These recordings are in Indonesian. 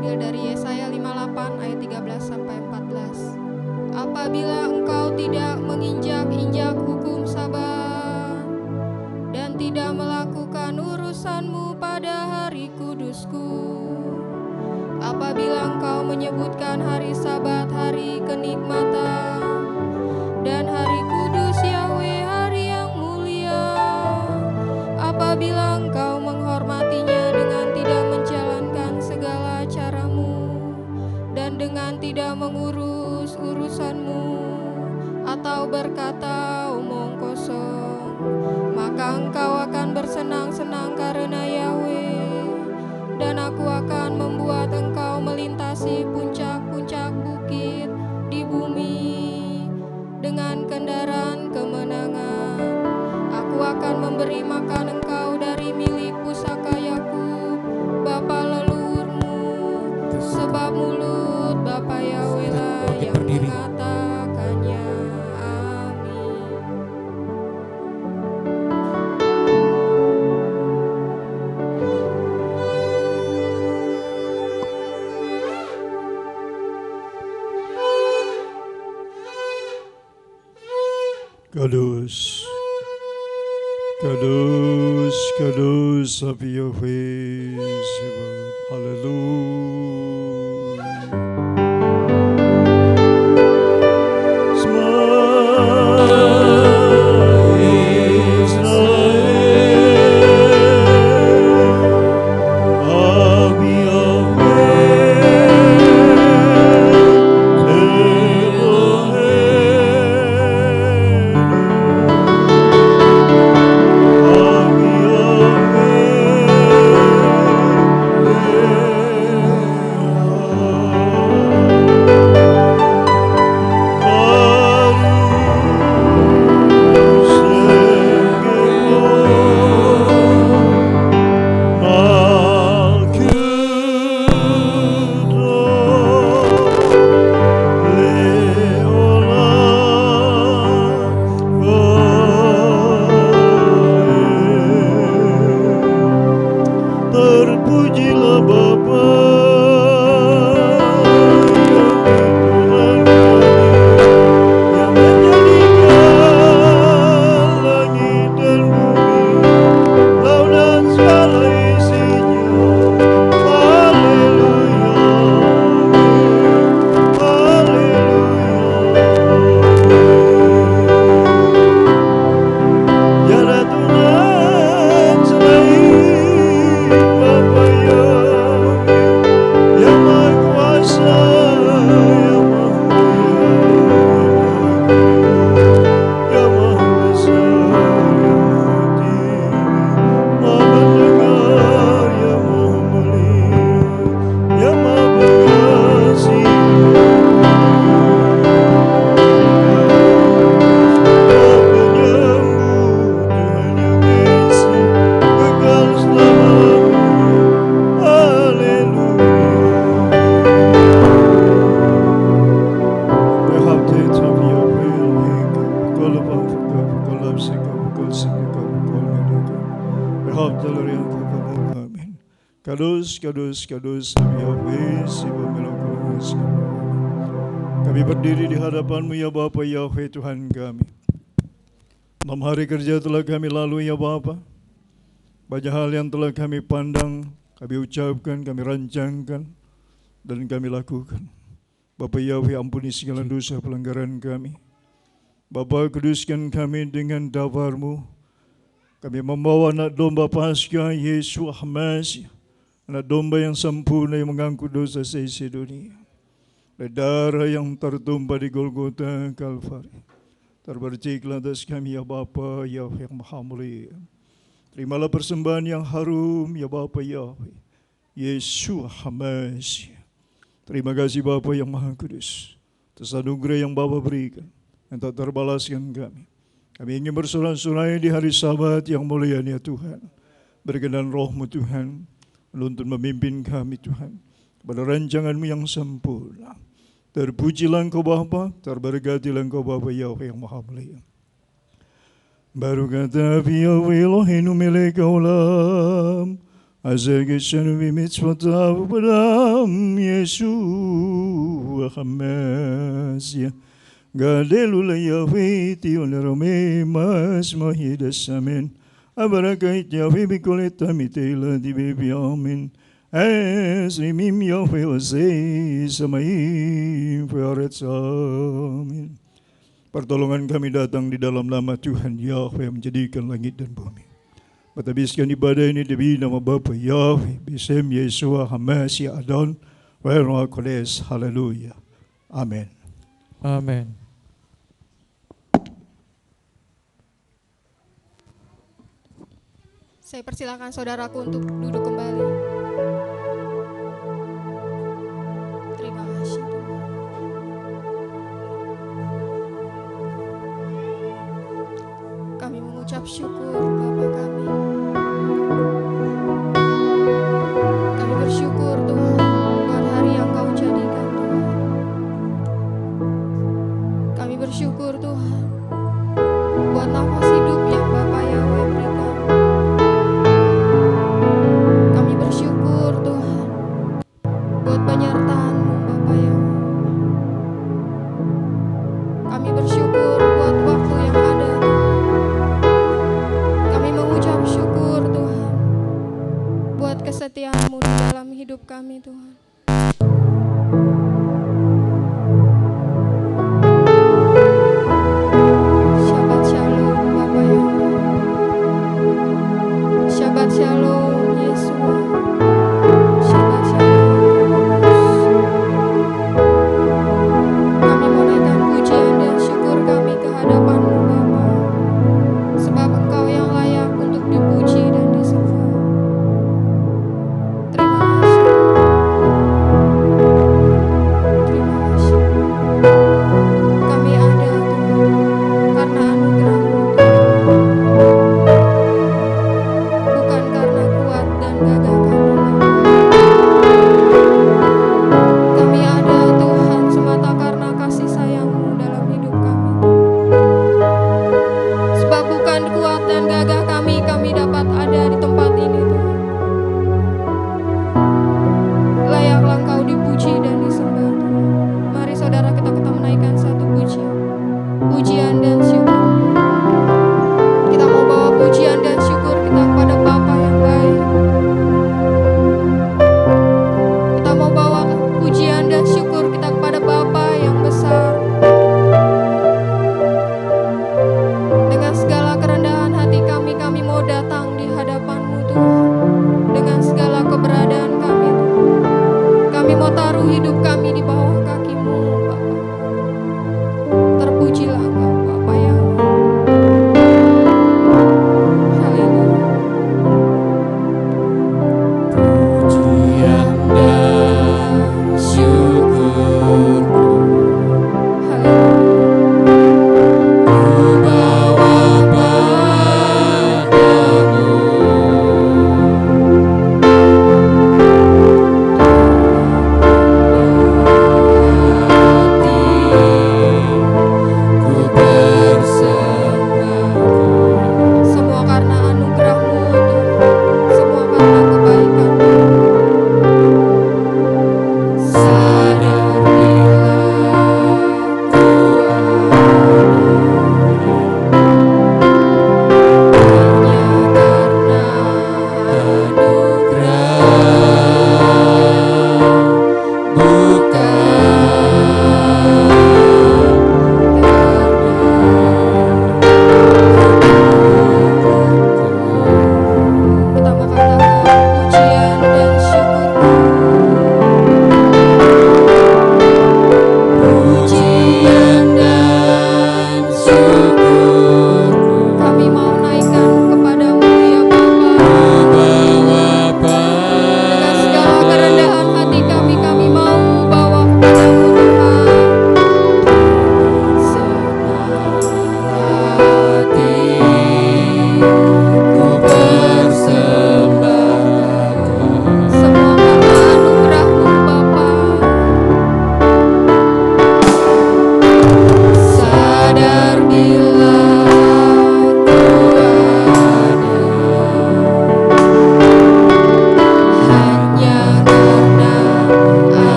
diambil dari Yesaya 58 ayat 13-14. Apabila engkau tidak menginjak-injak hukum Sabat dan tidak melakukan urusanmu pada hari kudusku, apabila engkau menyebutkan hari Sabat hari kenikmatan dan hari kudus Yahweh hari yang mulia, apabila engkau menghormatinya dengan tidak menjalankan segala caramu dan dengan tidak mengurus urusanmu atau berkata omong kosong, maka engkau akan bersenang-senang karena Yahweh, dan aku akan membuat engkau melintasi puncak-puncak bukit di bumi dengan kendaraan kemenangan. Aku akan memberi makan engkau dari milik pusaka Yakub, bapa leluhurmu, sebab mulut Bapa Yahweh lah yang mengatakannya. Amin. Kudus, kudus, kudus Rabbi Yahweh Sebaot. Haleluya. Shema Israel, Rabbi terpujilah Bapa yang menjadikan langit dan bumi, laut dan segala isinya. Haleluya, haleluya. Tiada Tuhan selain Bapa Yahweh yang Maha Kuasa, yang Maha Mulia, yang Maha Besar, yang Maha Tinggi, Maha Mendengar, yang Maha Melihat, yang Maha Pengasih, Penyembuh, Tuhan yang Esa, kekal selama-lamanya. Haleluya. Behabdet Rabbi Yahweh Eloheka, b'kol avavka, b'kol nafseka, b'kol sifeka, b'kol yadeka. Behabdet Eloheka, amin. Kadus, kadus, kadus Rabbi Yahweh, Siva Melokul Rizki. Kami berdiri di hadapan-Mu ya Bapa Yahweh Tuhan kami. 6 hari kerja telah kami lalui ya Bapa. Banyak hal yang telah kami pandang, kami ucapkan, kami rancangkan, dan kami lakukan. Bapa Yahweh, ampuni segala dosa pelanggaran kami. Bapa, kuduskan kami dengan dafar-Mu. Kami membawa anak domba Paskah Yesus Masih, anak domba yang sempurna yang mengangkut dosa seisi dunia. Dan darah yang tertumpah di Golgota Kalvari terperciklah atas kami ya Bapa Yahweh yang Maha Mulia. Terimalah persembahan yang harum ya Bapa Yahweh Yesus Masih. Terima kasih Bapa yang Maha Kudus atas anugerah yang Bapa berikan yang tak terbalaskan kami. Kami ingin bersorak-sorai di hari Sabat yang mulia ya Tuhan. Berkenan Roh-Mu Tuhan menuntun memimpin kami Tuhan kepada rancangan-Mu yang sempurna. Terpujilah Engkau Bapa, terberkatilah Engkau Bapa Yahweh yang Maha Mulia. Baru kata Yahweh Eloheinu melek olam, Azegeshanu bimitzvotav Bram Yeshua HaMashiach. Gadelu la Yahweh tionerome mas mahidas amen. Abarakait Yahweh bikoleta mitela di bebi amen. Esrimim Yahweh ozei samaim fearetz amin. Pertolongan kami datang di dalam nama Tuhan Yahweh yang menjadikan langit dan bumi. Habiskan ibadah ini demi nama Bapa Yahweh, Bisem Yeshua HaMashiach Adon, Roh Kodes, Haleluya. Amin. Amin. Saya persilakan saudaraku untuk duduk kembali. Terima kasih Tuhan. Kami mengucap syukur Bapa kami. Kami bersyukur Tuhan buat hari yang Kau jadikan Tuhan. Kami bersyukur Tuhan buat nafas hidup yang Bapa Yahweh berikan. Kami bersyukur Tuhan buat penyertaan-Mu Bapa Yahweh. Kami bersyukur buat waktu yang ada Tuhan. Kami mengucap syukur Tuhan buat kesetiaan-Mu di dalam hidup kami Tuhan. Shabbat Shalom Bapa Yahweh. Shabbat Shalom Yeshua. Shabbat Shalom. Kami menaikkan pujian dan syukur kami ke hadapan-Mu Bapa, sebab Engkau yang layak untuk dipuji dan disembah. Terima kasih. Terima kasih. Kami ada Tuhan karena anugerah-Mu Tuhan, bukan karena kuat dan gagah kami Bapa. Kami ada Tuhan semata karena kasih sayang-Mu dalam hidup kami. Sebab bukan kuat dan gagah kami dapat ada di tempat ini Tuhan.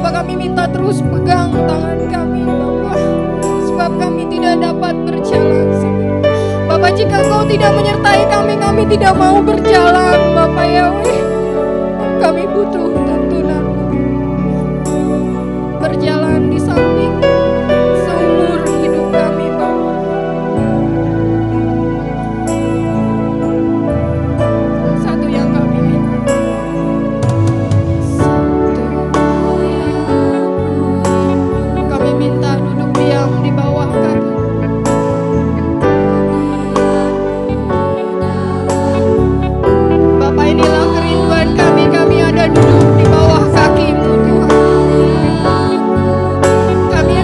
Bapak, kami minta terus pegang tangan kami Bapak, sebab kami tidak dapat berjalan sendiri. Bapak, jika Engkau tidak menyertai kami, kami tidak mau berjalan Bapak Yahweh. Kami butuh tuntunan berjalan di samping seumur hidup kami Bapak. Satu yang kami minta, kami minta duduk diam di bawah kaki. Bapak, inilah kerinduan kami. Kami ada duduk di bawah kaki-Mu Tuhan. Kami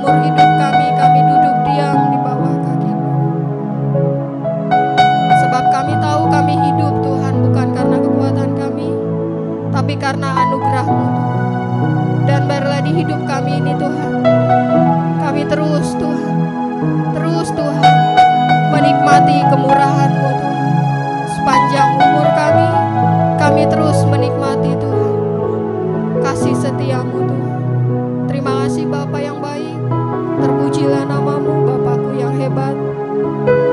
seumur hidup kami duduk diam di bawah kaki-Mu. Sebab kami tahu kami hidup Tuhan bukan karena kekuatan kami, tapi karena anugerah-Mu Tuhan. Dan biarlah di hidup kami ini Tuhan, kami terus Tuhan menikmati kemurahan-Mu Tuhan. Sepanjang umur kami terus menikmati Tuhan kasih setia-Mu Tuhan. Terima kasih Bapa yang baik, terpujilah nama-Mu Bapakku yang hebat,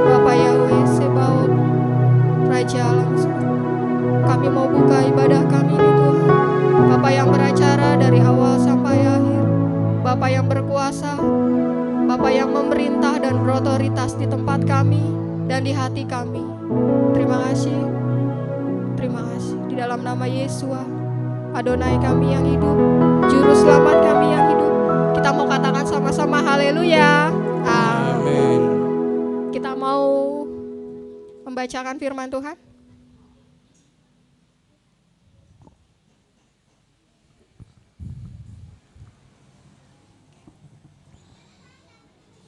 Bapa Yahweh Sebaot, Raja alam semesta. Kami mau buka ibadah kami ini Tuhan, Bapa yang beracara dari awal sampai akhir, Bapa yang berkuasa, Bapa yang memerintah dan berotoritas di tempat kami dan di hati kami. Terima kasih di dalam nama Yesua, Adonai kami yang hidup, Juru Selamat kami yang hidup. Kita mau katakan sama-sama haleluya. Amin. Kita mau membacakan firman Tuhan.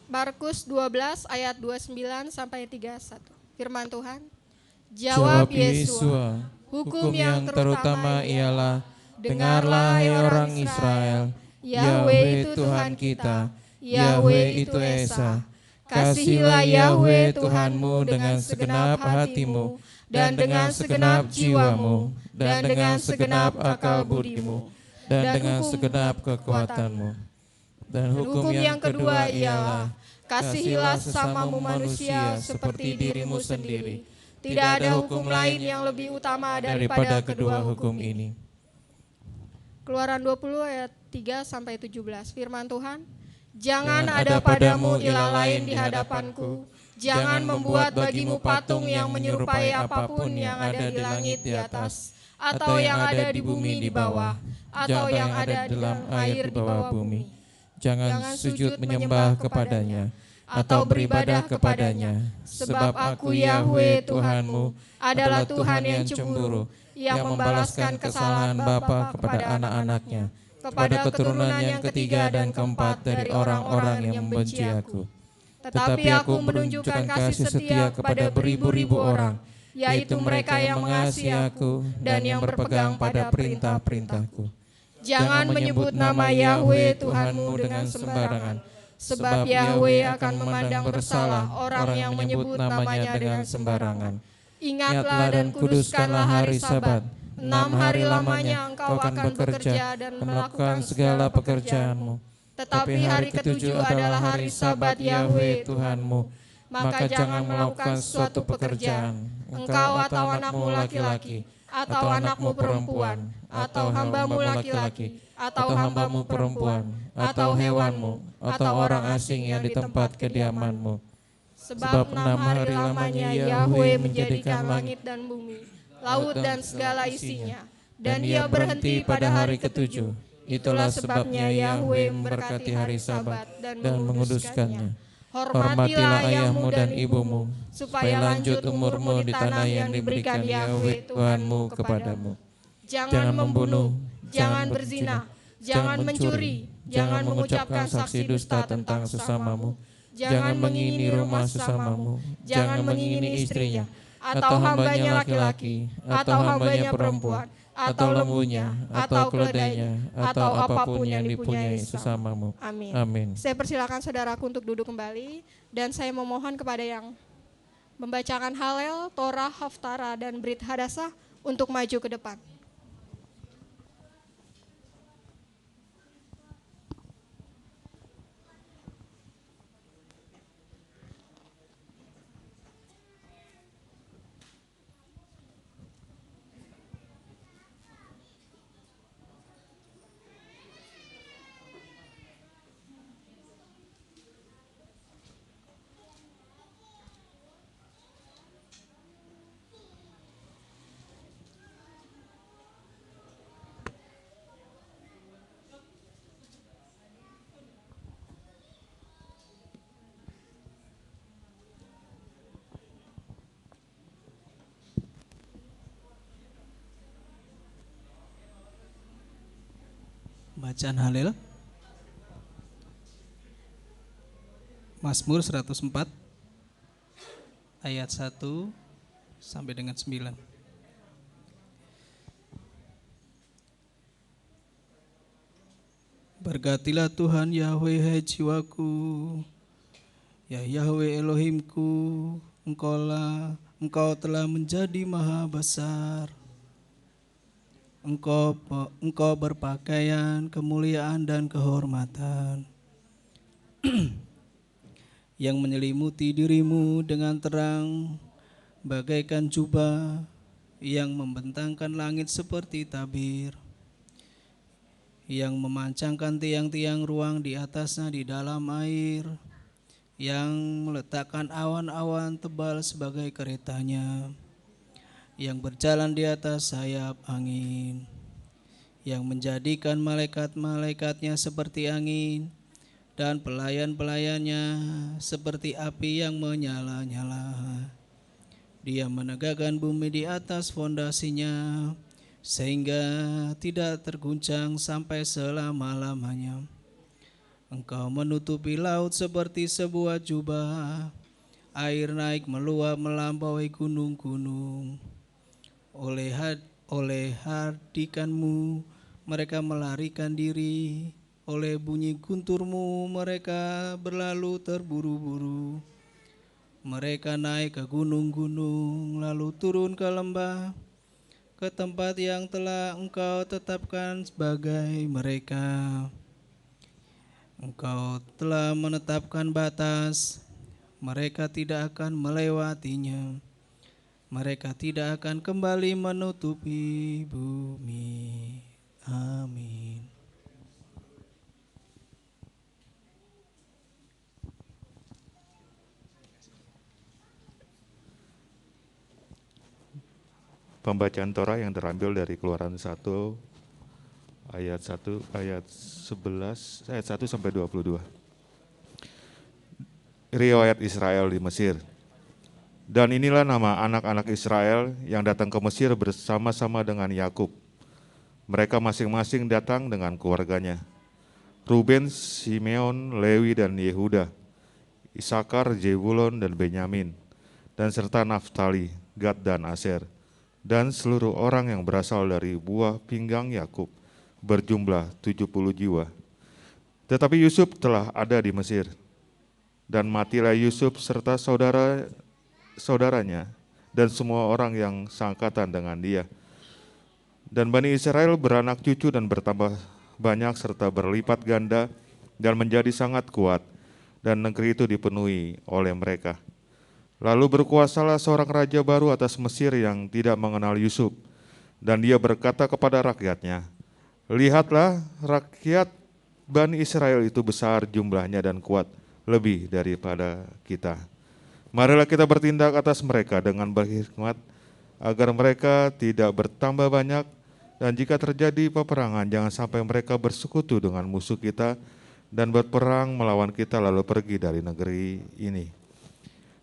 Markus 12 ayat 29 sampai 31. Firman Tuhan. Jawab Yesua, hukum yang terutama ialah, dengarlah hai orang Israel, Yahweh Tuhan kita, Yahweh itu Esa. Kasihilah Yahweh Tuhanmu dengan segenap hatimu, dan dengan segenap jiwamu, dan dengan segenap akal budimu, dan dengan segenap kekuatanmu. Dan hukum yang kedua ialah, kasihilah sesamamu manusia seperti dirimu sendiri. Tidak ada hukum lain yang lebih utama daripada kedua hukum ini. Keluaran 20 ayat 3 sampai 17. Firman Tuhan. Jangan ada padamu ilah lain di hadapanku. Jangan membuat bagimu patung yang menyerupai apapun yang ada di langit di atas, atau yang ada di bumi di bawah, atau yang ada dalam air di bawah bumi. Jangan sujud menyembah kepadanya atau beribadah kepadanya, sebab aku Yahweh Tuhanmu adalah Tuhan yang cemburu, yang membalaskan kesalahan bapa kepada anak-anaknya, kepada keturunan yang ketiga dan keempat dari orang-orang yang membenci aku. Tetapi aku menunjukkan kasih setia kepada beribu-ribu orang, yaitu mereka yang mengasihi aku dan yang berpegang pada perintah-perintahku. Jangan menyebut nama Yahweh Tuhanmu dengan sembarangan, sebab Yahweh akan memandang bersalah orang yang menyebut namanya dengan sembarangan. Ingatlah dan kuduskanlah hari Sabat. 6 hari lamanya engkau akan bekerja dan melakukan segala pekerjaanmu. Tetapi hari ketujuh adalah hari Sabat Yahweh Tuhanmu. Maka jangan melakukan suatu pekerjaan, engkau atau anakmu laki-laki, atau anakmu perempuan, atau hambamu laki-laki, atau hambamu perempuan, atau hewanmu, atau orang asing yang di tempat kediamanmu. Sebab 6 hari lamanya Yahweh menjadikan langit dan bumi, laut dan segala isinya, dan Ia berhenti pada hari ketujuh. Itulah sebabnya Yahweh memberkati hari Sabat dan menguduskannya. Hormatilah ayahmu dan ibumu, supaya lanjut umurmu di tanah yang diberikan Yahweh Tuhanmu kepadamu. Jangan membunuh, jangan berzina, jangan mencuri, jangan mengucapkan saksi dusta tentang sesamamu, jangan mengingini rumah sesamamu, jangan mengingini istrinya, atau hambanya laki-laki, atau hambanya perempuan, atau lembunya, atau keledainya, atau apapun yang dipunyai sesamamu. Amin. Amin. Saya persilakan saudaraku untuk duduk kembali, dan saya memohon kepada yang membacakan Halel, Torah, Haftara, dan Brit Hadasah untuk maju ke depan. Bacaan Halel. Mazmur 104 ayat 1 sampai dengan 9. Berkatilah Tuhan Yahweh hai jiwaku, ya Yahweh Elohimku, Engkau telah menjadi maha besar. Engkau berpakaian kemuliaan dan kehormatan, yang menyelimuti dirimu dengan terang bagaikan jubah, yang membentangkan langit seperti tabir, yang memancangkan tiang-tiang ruang di atasnya di dalam air, yang meletakkan awan-awan tebal sebagai keretanya, yang berjalan di atas sayap angin, yang menjadikan malaikat-malaikatnya seperti angin dan pelayan-pelayannya seperti api yang menyala-nyala. Dia menegakkan bumi di atas fondasinya, sehingga tidak terguncang sampai selama-lamanya. Engkau menutupi laut seperti sebuah jubah, air naik meluap melampaui gunung-gunung. Oleh hardikanmu mereka melarikan diri, oleh bunyi gunturmu mereka berlalu terburu-buru. Mereka naik ke gunung-gunung, lalu turun ke lembah, ke tempat yang telah Engkau tetapkan sebagai mereka. Engkau telah menetapkan batas, mereka tidak akan melewatinya. Mereka tidak akan kembali menutupi bumi. Amin. Pembacaan Torah yang terambil dari Keluaran 1 ayat 11 ayat 1 sampai 22. Riwayat Israel di Mesir. Dan inilah nama anak-anak Israel yang datang ke Mesir bersama-sama dengan Yakub. Mereka masing-masing datang dengan keluarganya. Ruben, Simeon, Lewi dan Yehuda, Isakar, Zebulon dan Benyamin, dan serta Naftali, Gad dan Aser, dan seluruh orang yang berasal dari buah pinggang Yakub berjumlah 70 jiwa. Tetapi Yusuf telah ada di Mesir, dan matilah Yusuf serta saudaranya dan semua orang yang seangkatan dengan dia. Dan Bani Israel beranak cucu dan bertambah banyak serta berlipat ganda dan menjadi sangat kuat, dan negeri itu dipenuhi oleh mereka. Lalu berkuasalah seorang raja baru atas Mesir yang tidak mengenal Yusuf, dan dia berkata kepada rakyatnya, lihatlah, rakyat Bani Israel itu besar jumlahnya dan kuat, lebih daripada kita. Marilah kita bertindak atas mereka dengan berhikmat, agar mereka tidak bertambah banyak, dan jika terjadi peperangan, jangan sampai mereka bersekutu dengan musuh kita dan berperang melawan kita lalu pergi dari negeri ini.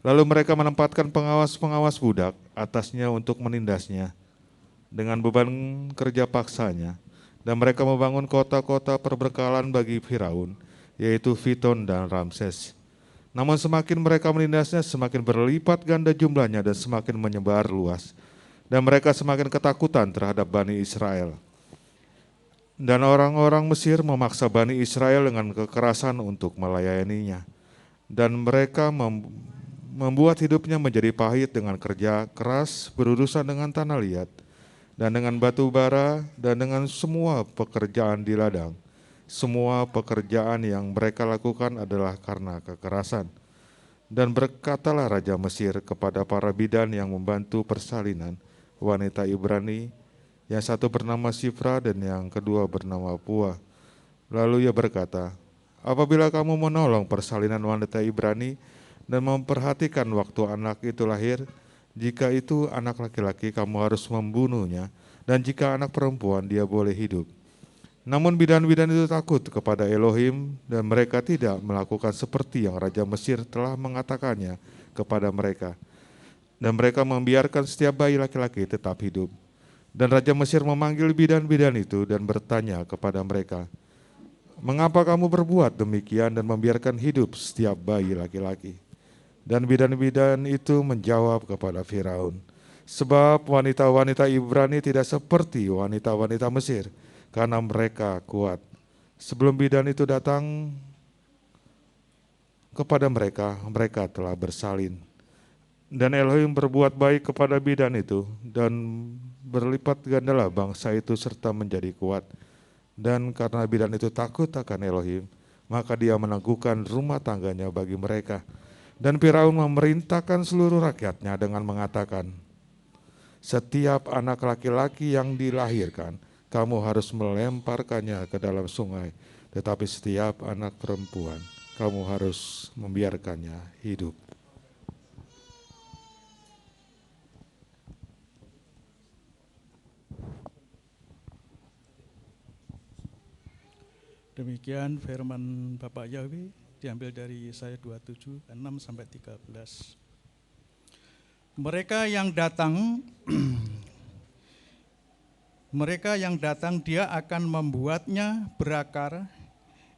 Lalu mereka menempatkan pengawas-pengawas budak atasnya untuk menindasnya dengan beban kerja paksanya, dan mereka membangun kota-kota perbekalan bagi Firaun, yaitu Fiton dan Ramses. Namun semakin mereka menindasnya, semakin berlipat ganda jumlahnya dan semakin menyebar luas. Dan mereka semakin ketakutan terhadap Bani Israel. Dan orang-orang Mesir memaksa Bani Israel dengan kekerasan untuk melayaninya. Dan mereka membuat hidupnya menjadi pahit dengan kerja keras, berurusan dengan tanah liat, dan dengan batu bara, dan dengan semua pekerjaan di ladang. Semua pekerjaan yang mereka lakukan adalah karena kekerasan. Dan berkatalah Raja Mesir kepada para bidan yang membantu persalinan wanita Ibrani, yang satu bernama Sifra dan yang kedua bernama Pua. Lalu ia berkata, apabila kamu menolong persalinan wanita Ibrani dan memperhatikan waktu anak itu lahir, jika itu anak laki-laki kamu harus membunuhnya, dan jika anak perempuan dia boleh hidup. Namun bidan-bidan itu takut kepada Elohim, dan mereka tidak melakukan seperti yang Raja Mesir telah mengatakannya kepada mereka. Dan mereka membiarkan setiap bayi laki-laki tetap hidup. Dan Raja Mesir memanggil bidan-bidan itu dan bertanya kepada mereka, Mengapa kamu berbuat demikian dan membiarkan hidup setiap bayi laki-laki? Dan bidan-bidan itu menjawab kepada Firaun, sebab wanita-wanita Ibrani tidak seperti wanita-wanita Mesir, karena mereka kuat. Sebelum bidan itu datang kepada mereka, mereka telah bersalin. Dan Elohim berbuat baik kepada bidan itu, dan berlipat gandalah bangsa itu serta menjadi kuat. Dan karena bidan itu takut akan Elohim, maka dia meneguhkan rumah tangganya bagi mereka. Dan Firaun memerintahkan seluruh rakyatnya dengan mengatakan, setiap anak laki-laki yang dilahirkan, kamu harus melemparkannya ke dalam sungai. Tetapi setiap anak perempuan, kamu harus membiarkannya hidup. Demikian firman Bapak Yahweh diambil dari Yesaya 27, 6 sampai 13. Mereka yang datang dia akan membuatnya berakar,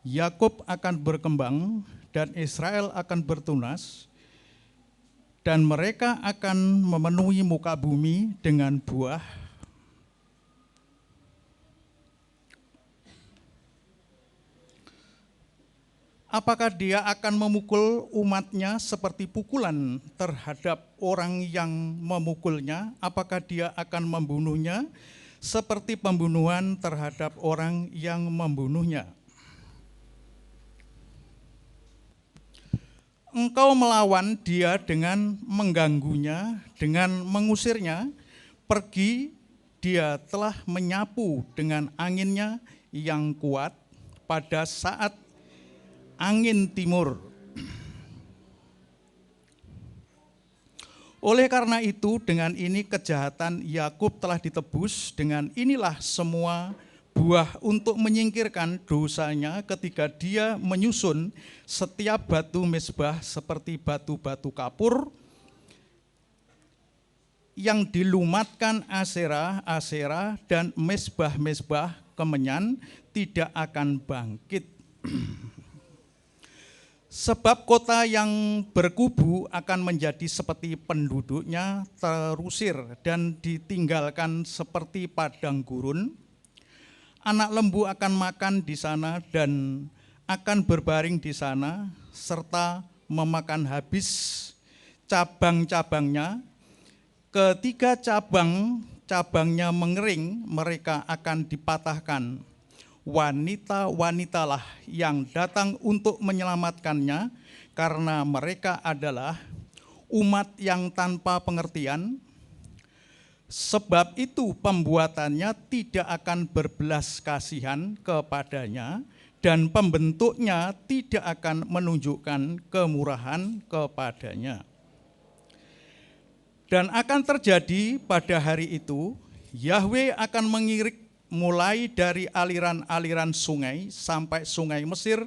Yakub akan berkembang dan Israel akan bertunas, dan mereka akan memenuhi muka bumi dengan buah. Apakah dia akan memukul umatnya seperti pukulan terhadap orang yang memukulnya? Apakah dia akan membunuhnya seperti pembunuhan terhadap orang yang membunuhnya? Engkau melawan dia dengan mengganggunya, dengan mengusirnya. Pergi, dia telah menyapu dengan anginnya yang kuat pada saat angin timur. Oleh karena itu, dengan ini kejahatan Yakub telah ditebus, dengan inilah semua buah untuk menyingkirkan dosanya ketika dia menyusun setiap batu mezbah seperti batu-batu kapur yang dilumatkan Aserah dan mezbah-mezbah kemenyan tidak akan bangkit. Sebab kota yang berkubu akan menjadi seperti penduduknya terusir dan ditinggalkan seperti padang gurun. Anak lembu akan makan di sana dan akan berbaring di sana, serta memakan habis cabang-cabangnya. Ketika cabang-cabangnya mengering, mereka akan dipatahkan. Wanita-wanitalah yang datang untuk menyelamatkannya, karena mereka adalah umat yang tanpa pengertian. Sebab itu pembuatannya tidak akan berbelas kasihan kepadanya, dan pembentuknya tidak akan menunjukkan kemurahan kepadanya. Dan akan terjadi pada hari itu, Yahweh akan mengirik mulai dari aliran-aliran sungai sampai sungai Mesir,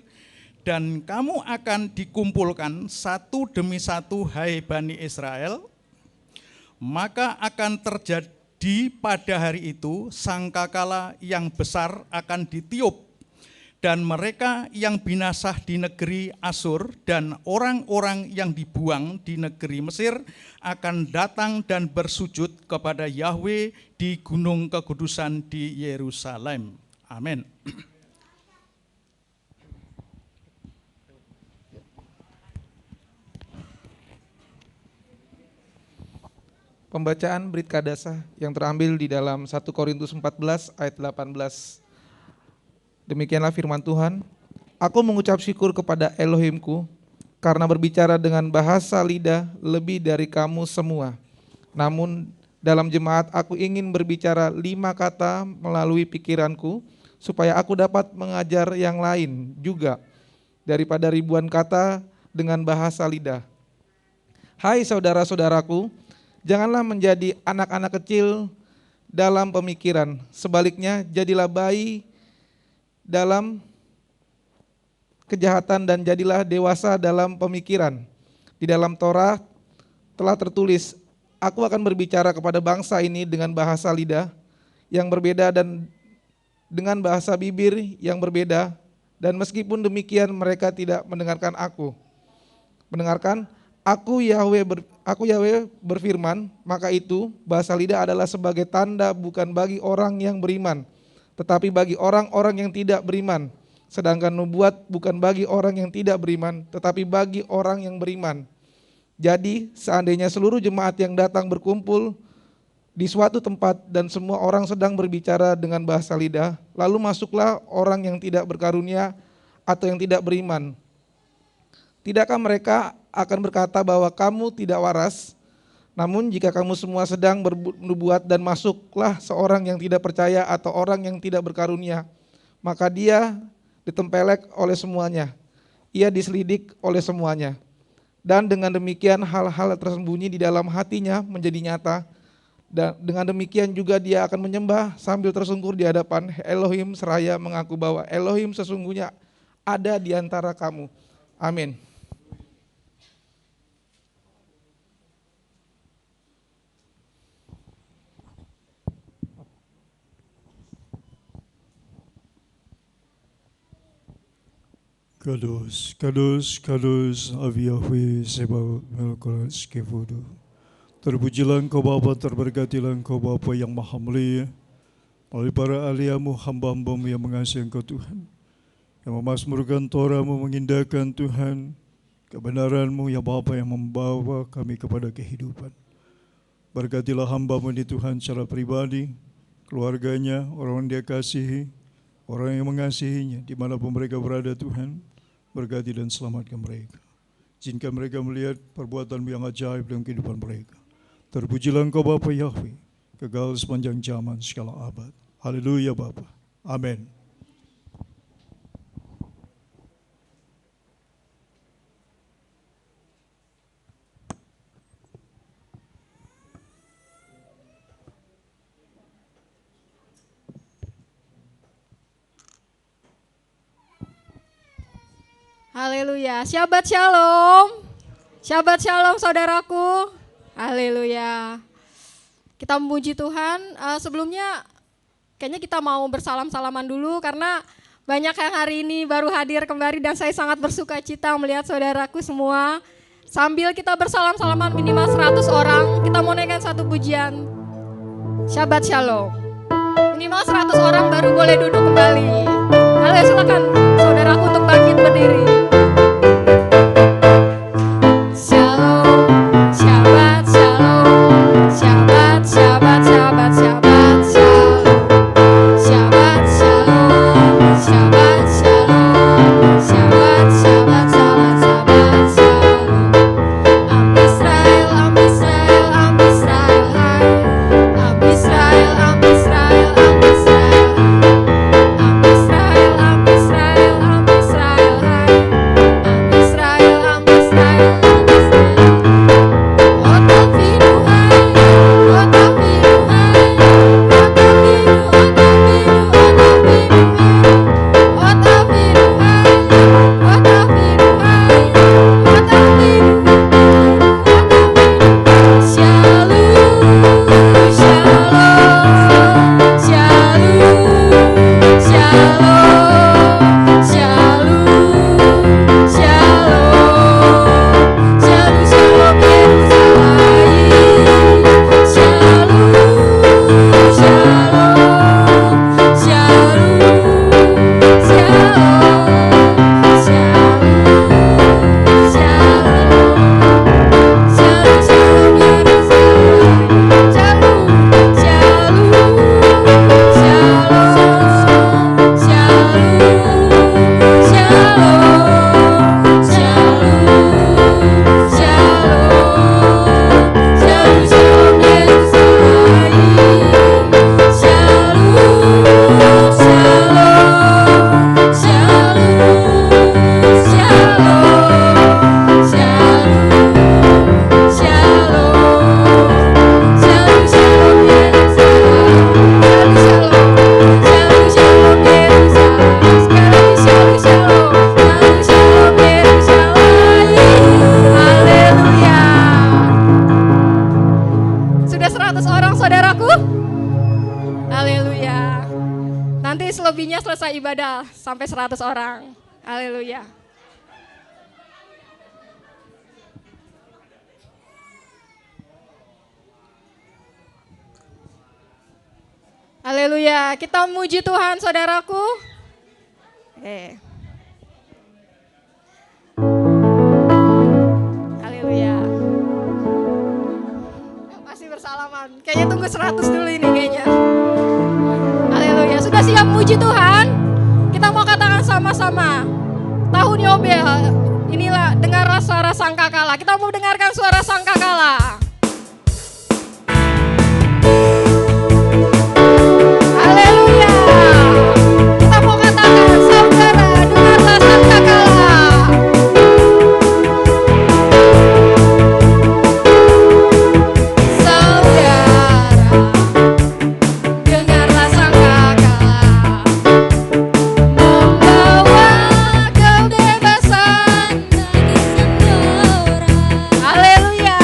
dan kamu akan dikumpulkan satu demi satu, hai Bani Israel. Maka akan terjadi pada hari itu, sangkakala yang besar akan ditiup, dan mereka yang binasa di negeri Asur dan orang-orang yang dibuang di negeri Mesir akan datang dan bersujud kepada Yahweh di gunung kekudusan di Yerusalem. Amin. Pembacaan Brit Kadasah yang terambil di dalam 1 Korintus 14 ayat 18. Demikianlah firman Tuhan. Aku mengucap syukur kepada Elohimku karena berbicara dengan bahasa lidah lebih dari kamu semua. Namun dalam jemaat aku ingin berbicara 5 kata melalui pikiranku, supaya aku dapat mengajar yang lain juga daripada ribuan kata dengan bahasa lidah. Hai saudara-saudaraku, janganlah menjadi anak-anak kecil dalam pemikiran. Sebaliknya, jadilah bayi dalam kejahatan dan jadilah dewasa dalam pemikiran. Di dalam Torah telah tertulis, aku akan berbicara kepada bangsa ini dengan bahasa lidah yang berbeda dan dengan bahasa bibir yang berbeda Dan meskipun demikian mereka tidak mendengarkan aku. Mendengarkan, aku Yahweh berfirman, maka itu bahasa lidah adalah sebagai tanda bukan bagi orang yang beriman, tetapi bagi orang-orang yang tidak beriman. Sedangkan nubuat bukan bagi orang yang tidak beriman, tetapi bagi orang yang beriman. Jadi seandainya seluruh jemaat yang datang berkumpul di suatu tempat dan semua orang sedang berbicara dengan bahasa lidah, lalu masuklah orang yang tidak berkarunia atau yang tidak beriman. Tidakkah mereka akan berkata bahwa kamu tidak waras? Namun jika kamu semua sedang bernubuat dan masuklah seorang yang tidak percaya atau orang yang tidak berkarunia, maka dia ditempelek oleh semuanya, ia diselidik oleh semuanya. Dan dengan demikian hal-hal tersembunyi di dalam hatinya menjadi nyata. Dan dengan demikian juga dia akan menyembah sambil tersungkur di hadapan Elohim seraya mengaku bahwa Elohim sesungguhnya ada di antara kamu. Amin. Kados, kados, kados, Abi Yahweh Sebaot Melkolas Kevodo. Terpujilah Engkau Bapa, terberkatilah Engkau Bapa yang Maha Mulia, melalui para ahli-Mu, hamba-hamba-Mu yang mengasihi Engkau Tuhan, yang memasmurkan Torah-Mu, mengindahkan Tuhan, kebenaran-Mu ya Bapa yang membawa kami kepada kehidupan. Berkatilah hamba-Mu ini Tuhan secara pribadi, keluarganya, orang yang Dia kasihi, orang yang mengasihinya, dimanapun mereka berada Tuhan, berkati dan selamatkan mereka. Izinkan mereka melihat perbuatan yang ajaib dalam kehidupan mereka. Terpujilah Engkau Bapa Yahweh, kekal sepanjang zaman segala abad. Haleluya Bapa. Amin. Haleluya. Shabbat shalom. Shabbat shalom saudaraku. Haleluya. Kita memuji Tuhan. Sebelumnya kayaknya kita mau bersalam-salaman dulu karena banyak yang hari ini baru hadir kembali dan saya sangat bersuka cita melihat saudaraku semua. Sambil kita bersalam-salaman minimal 100 orang, kita mau naikkan satu pujian. Shabbat shalom. Minimal 100 orang baru boleh duduk kembali. Halo, silakan saudaraku untuk bangkit berdiri. Israel, ibadah sampai 100 orang. Haleluya. Haleluya. Kita memuji Tuhan, saudaraku. Haleluya. Masih bersalaman. Kayaknya tunggu 100 dulu ini kayaknya. Haleluya. Sudah siap memuji Tuhan? Kita mau katakan sama-sama. Tahun Yobel. Inilah dengarlah suara sangkakala. Kita mau dengarkan suara sangkakala. Haleluya. Kita mau katakan, saudara, dengarlah sangkakala. Saudara, dengarlah sangkakala. Membawa kebebasan bagi semua orang. Haleluya.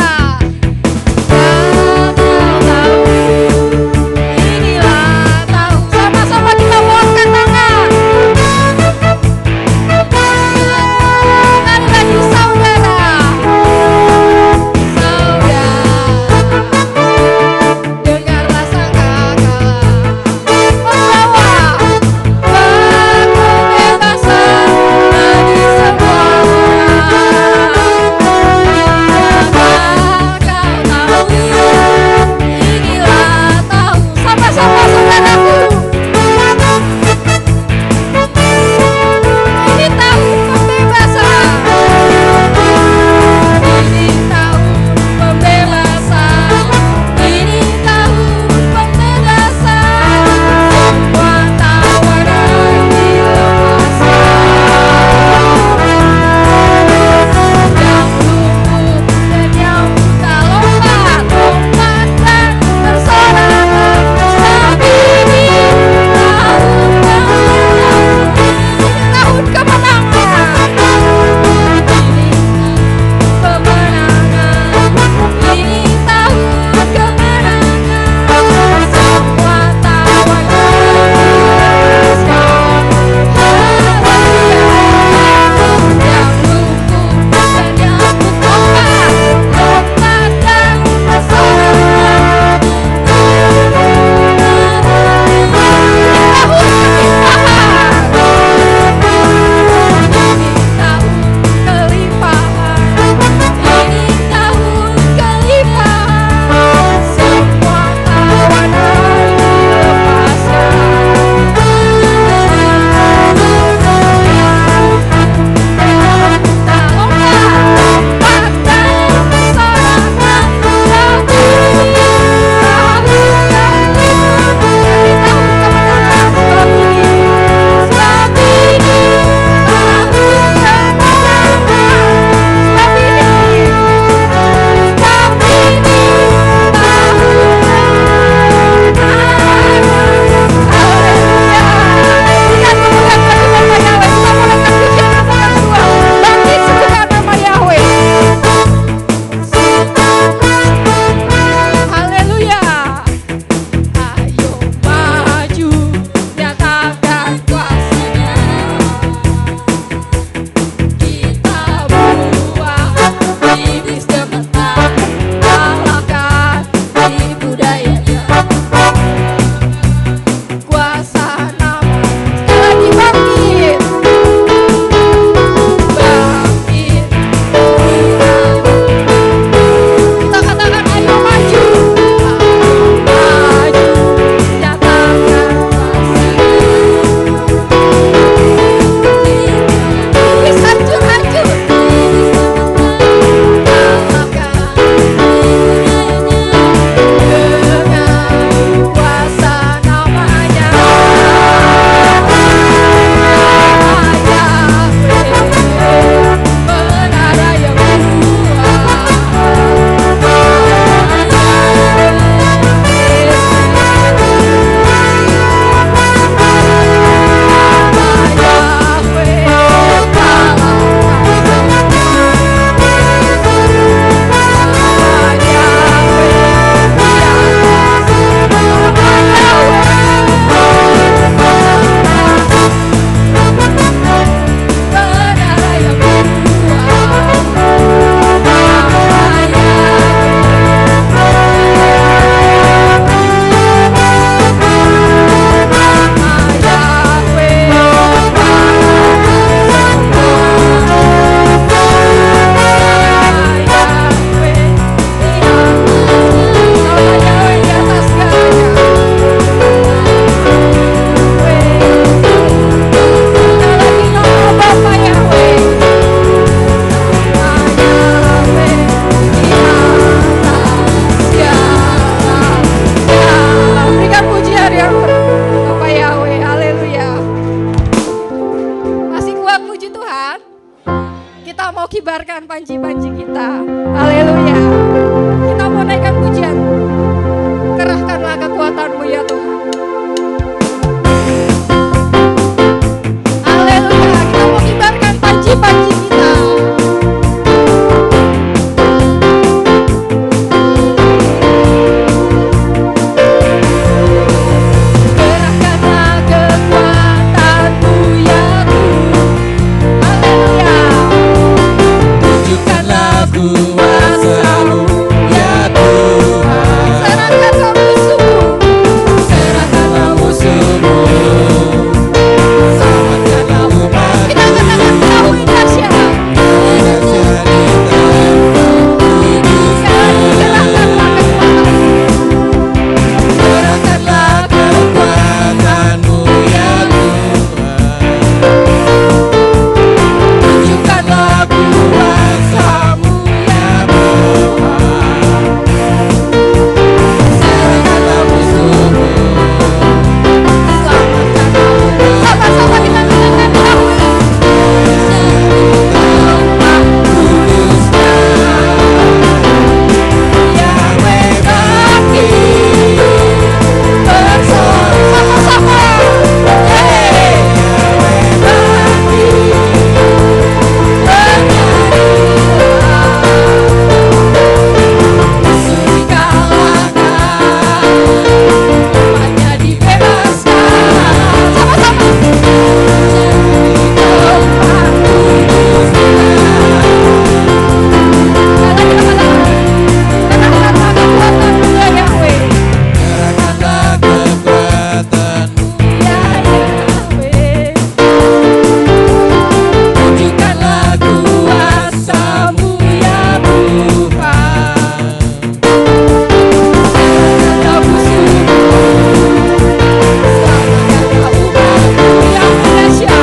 kita mau kibarkan panji-panji kita. Haleluya. Kita mau naikkan pujian. Kerahkanlah kekuatan-Mu ya Tuhan. Haleluya. Kita mau kibarkan panji-panji kita. Kerahkanlah kekuatan-Mu ya Tuhan. Haleluya. Tunjukkanlah kuasa-Mu ya Tuhan. Serahkanlah musuh-Mu. Serahkanlah musuh-Mu. Selamatkanlah umat-Mu. Kita katakan Yahweh dahsyat. Dahsyat di tangan kudus. Kerahkanlah Kekuatan-Mu ya Tuhan. Tunjukkanlah kuasa-Mu ya Tuhan. Serahkanlah musuh-Mu. sama-sama kita katakan Yahweh. Yahweh kami bersorak. Sama-sama. Yahweh kami musuh dikalahkan, umatnya dibebaskan. Sama-sama. Jadi tempat kudus Kerahkanlah kekuatan-Mu ya Yahweh. Kerahkanlah kekuatan-Mu. Ya Yahweh. Tunjukkanlah kuasa-Mu ya Tuhan. Serahkanlah musuh-Mu. Selamatkanlah umat-Mu yang dahsyat.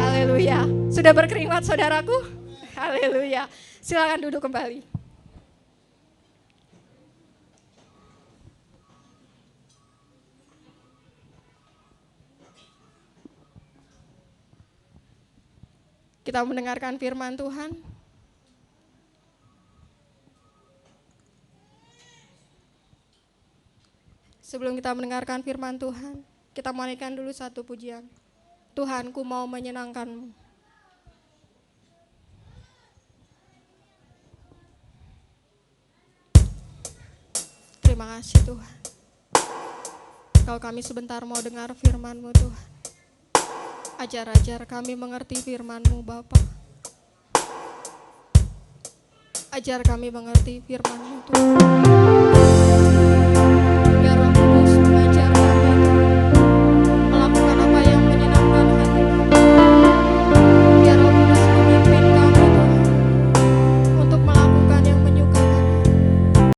Haleluya. Sudah berkeringat saudaraku? Haleluya. Silakan duduk kembali. Kita mendengarkan firman Tuhan. Sebelum kita mendengarkan firman Tuhan, kita mau naikkan dulu satu pujian. Tuhan, ku mau menyenangkan-Mu. Terima kasih Tuhan. Kalau kami sebentar mau dengar firman-Mu Tuhan. Ajar-ajar kami mengerti firman-Mu Bapa. Ajar kami mengerti firman-Mu Tuhan.